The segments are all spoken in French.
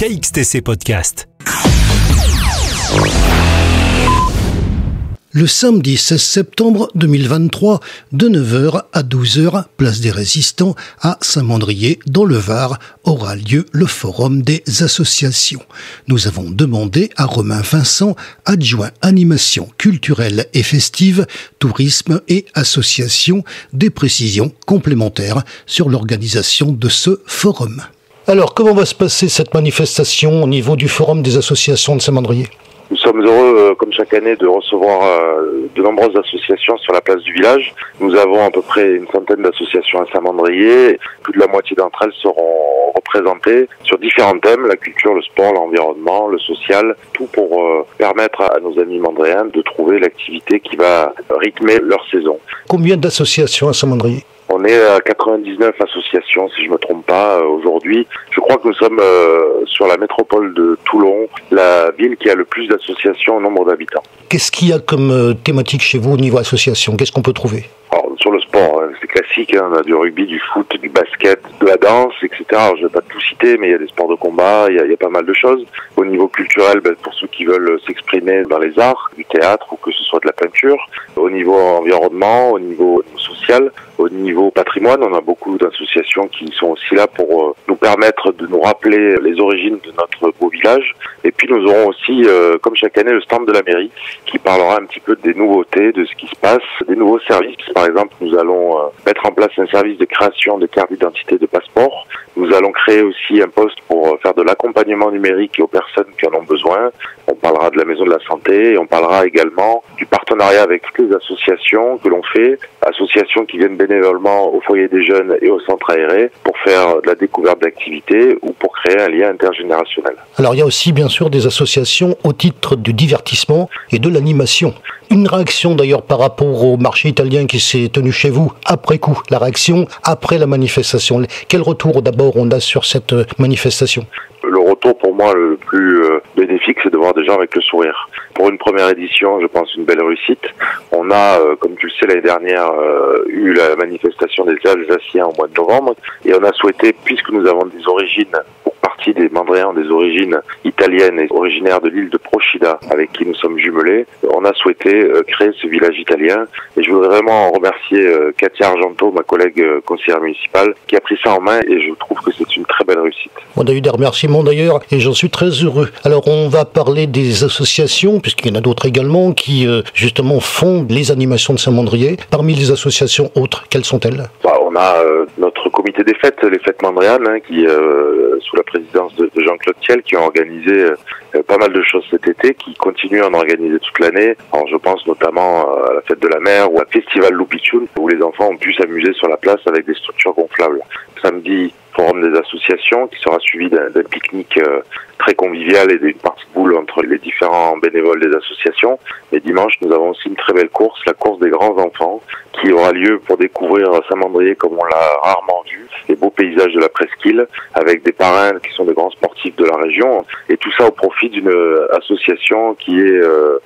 KXTC Podcast. Le samedi 16 septembre 2023, de 9h à 12h, place des Résistants à Saint-Mandrier, dans le Var, aura lieu le Forum des associations. Nous avons demandé à Romain Vincent, adjoint animation culturelle et festive, tourisme et association, des précisions complémentaires sur l'organisation de ce forum. Alors, comment va se passer cette manifestation au niveau du Forum des associations de Saint-Mandrier ? Nous sommes heureux, comme chaque année, de recevoir de nombreuses associations sur la place du village. Nous avons à peu près une centaine d'associations à Saint-Mandrier. Plus de la moitié d'entre elles seront représentées sur différents thèmes, la culture, le sport, l'environnement, le social, tout pour permettre à nos amis mandréens de trouver l'activité qui va rythmer leur saison. Combien d'associations à Saint-Mandrier ? On est à 99 associations, si je ne me trompe pas, aujourd'hui. Je crois que nous sommes sur la métropole de Toulon, la ville qui a le plus d'associations au nombre d'habitants. Qu'est-ce qu'il y a comme thématique chez vous au niveau association ? Qu'est-ce qu'on peut trouver ? Alors, sur le sport, c'est classique, on a du rugby, du foot, du basket, de la danse, etc. Alors, je ne vais pas tout citer, mais il y a des sports de combat, il y a pas mal de choses. Au niveau culturel, pour ceux qui veulent s'exprimer dans les arts, du théâtre ou que ce soit de la peinture. Au niveau environnement, au niveau social, au niveau patrimoine, on a beaucoup d'associations qui sont aussi là pour nous permettre de nous rappeler les origines de notre beau village. Et puis nous aurons aussi, comme chaque année, le stand de la mairie qui parlera un petit peu des nouveautés, de ce qui se passe, des nouveaux services. Par exemple, nous allons mettre en place un service de création de carte d'identité de passeport. Nous allons créer aussi un poste pour faire de l'accompagnement numérique aux personnes qui en ont besoin. On parlera de la maison de la santé et on parlera également du partenariat avec toutes les associations que l'on fait, associations qui viennent bénévolement au foyer des jeunes et au centre aéré pour faire de la découverte d'activités ou pour créer un lien intergénérationnel. Alors il y a aussi bien sûr des associations au titre du divertissement et de l'animation. Une réaction d'ailleurs par rapport au marché italien qui s'est tenu chez vous après coup, la réaction après la manifestation. Quel retour d'abord on a sur cette manifestation ? Le retour pour moi le plus bénéfique, c'est de voir des gens avec le sourire. Pour une première édition, je pense une belle réussite. On a, comme tu le sais, l'année dernière, eu la manifestation des Alsaciens au mois de novembre. Et on a souhaité, puisque nous avons des origines, pour partie des Mandréens des origines italiennes et originaires de l'île de Procida, avec qui nous sommes jumelés, on a souhaité créer ce village italien. Et je voudrais vraiment remercier Katia Argento, ma collègue conseillère municipale, qui a pris ça en main et je trouve que c'est une très belle réussite. On a eu des remerciements d'ailleurs et j'en suis très heureux. Alors on va parler des associations, puisqu'il y en a d'autres également, qui justement font les animations de Saint-Mandrier. Parmi les associations autres, quelles sont-elles ? On a notre comité des fêtes, les fêtes mandréanes, qui sous la présidence de Jean-Claude Thiel, qui ont organisé pas mal de choses cet été, qui continuent à en organiser toute l'année. Alors je pense notamment à la fête de la mer ou à Festival Loupitchoun, où les enfants ont pu s'amuser sur la place avec des structures gonflables. Samedi, forum des associations, qui sera suivi d'un pique-nique très convivial et d'une partie de boule entre les différents bénévoles des associations. Et dimanche, nous avons aussi une très belle course, la course des grands enfants, qui aura lieu pour découvrir Saint-Mandrier comme on l'a rarement vu, les beaux paysages de la presqu'île, avec des parrains qui sont des grands sportifs de la région, et tout ça au profit d'une association qui est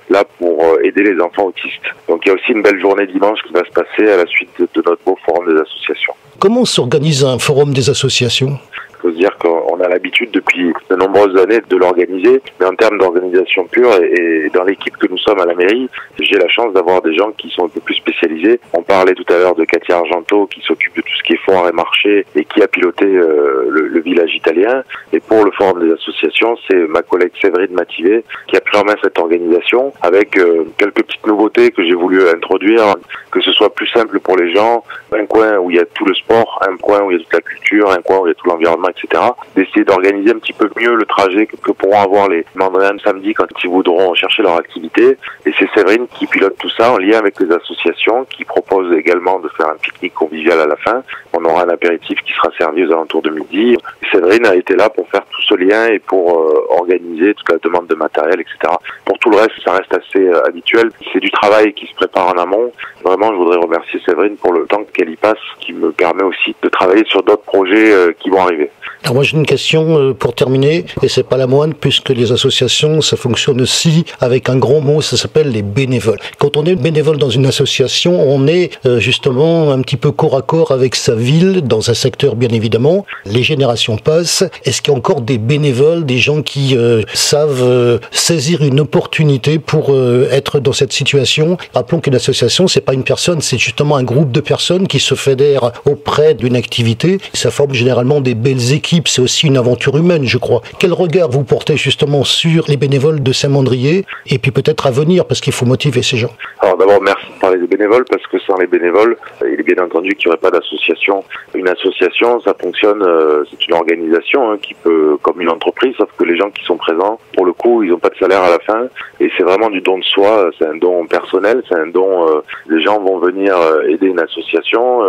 là pour aider les enfants autistes. Donc il y a aussi une belle journée dimanche qui va se passer à la suite de notre beau forum des associations. Comment s'organise un forum des associations ? Il faut se dire qu'on a l'habitude depuis de nombreuses années de l'organiser, mais en termes d'organisation pure et dans l'équipe que nous sommes à la mairie, j'ai la chance d'avoir des gens qui sont un peu plus spécialisés. On parlait tout à l'heure de Katia Argento qui s'occupe de tout ce qui est foire et marché et qui a piloté le village italien. Et pour le forum des associations, c'est ma collègue Séverine Mativet qui a pris en main cette organisation avec quelques petites nouveautés que j'ai voulu introduire, que ce soit plus simple pour les gens, un coin où il y a tout le sport, un coin où il y a toute la culture, un coin où il y a tout l'environnement, etc. D'essayer d'organiser un petit peu mieux le trajet que pourront avoir les Mandréens samedi quand ils voudront chercher leur activité. Et c'est Séverine qui pilote tout ça en lien avec les associations, qui propose également de faire un pique-nique convivial à la fin. On aura un apéritif qui sera servi aux alentours de midi. Séverine a été là pour faire tout ce lien et pour organiser toute la demande de matériel, etc. Pour tout le reste, ça reste assez habituel. C'est du travail qui se prépare en amont. Vraiment, je voudrais remercier Séverine pour le temps qu'elle y passe, qui me permet aussi de travailler sur d'autres projets qui vont arriver. Alors moi j'ai une question pour terminer, et c'est pas la moindre, puisque les associations, ça fonctionne aussi avec un grand mot, ça s'appelle les bénévoles. Quand on est bénévole dans une association, on est justement un petit peu corps à corps avec sa ville, dans un secteur bien évidemment. Les générations passent. Est-ce qu'il y a encore des bénévoles, des gens qui savent saisir une opportunité pour être dans cette situation? Rappelons qu'une association, c'est pas une personne, c'est justement un groupe de personnes qui se fédèrent auprès d'une activité. Ça forme généralement des belles équipes. C'est aussi une aventure humaine, je crois. Quel regard vous portez justement sur les bénévoles de Saint-Mandrier et puis peut-être à venir, parce qu'il faut motiver ces gens? Alors d'abord, merci de parler des bénévoles, parce que sans les bénévoles, il est bien entendu qu'il n'y aurait pas d'association. Une association, ça fonctionne, c'est une organisation qui peut, comme une entreprise, sauf que les gens qui sont présents, pour le coup, ils n'ont pas de salaire à la fin, et c'est vraiment du don de soi, c'est un don personnel, c'est un don, les gens vont venir aider une association,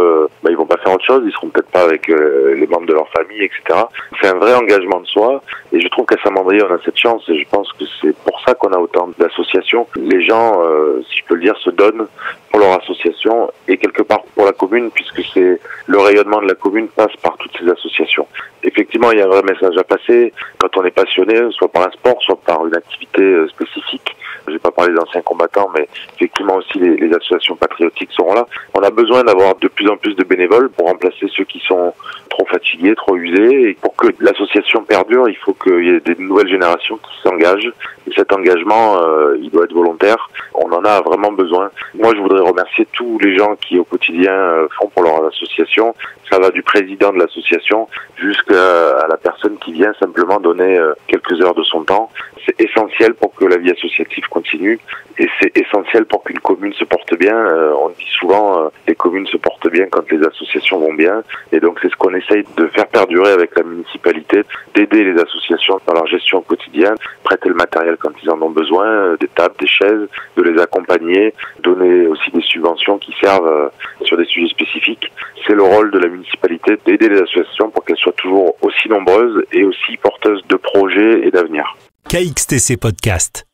ils vont pas faire autre chose, ils seront peut-être pas avec les membres de leur famille, etc. C'est un vrai engagement de soi, et je trouve qu'à Saint-Mandrier, on a cette chance, et je pense que c'est pour ça qu'on a autant d'associations. Les gens, si je peux le dire, se donnent pour leur association et quelque part pour la commune, puisque c'est le rayonnement de la commune passe par toutes ces associations. Effectivement, il y a un vrai message à passer quand on est passionné, soit par un sport, soit par une activité spécifique. Je vais pas parler d'anciens combattants, mais effectivement aussi les associations patriotiques seront là. On a besoin d'avoir de plus en plus de bénévoles pour remplacer ceux qui sont trop fatigués, trop usés. Et pour que l'association perdure, il faut qu'il y ait des nouvelles générations qui s'engagent. Et cet engagement, il doit être volontaire. On en a vraiment besoin. Moi, je voudrais remercier tous les gens qui, au quotidien, font pour leur association. Ça va du président de l'association jusqu'à la personne qui vient simplement donner quelques heures de son temps. C'est essentiel pour que la vie associative continue et c'est essentiel pour qu'une commune se porte bien. On dit souvent les communes se portent bien quand les associations vont bien, et donc c'est ce qu'on essaye de faire perdurer avec la municipalité, d'aider les associations dans leur gestion quotidienne, prêter le matériel quand ils en ont besoin, des tables, des chaises, de les accompagner, donner aussi des subventions qui servent sur des sujets spécifiques. C'est le rôle de la municipalité d'aider les associations pour qu'elles soient toujours aussi nombreuses et aussi porteuses de projets et d'avenir. KXTC Podcast.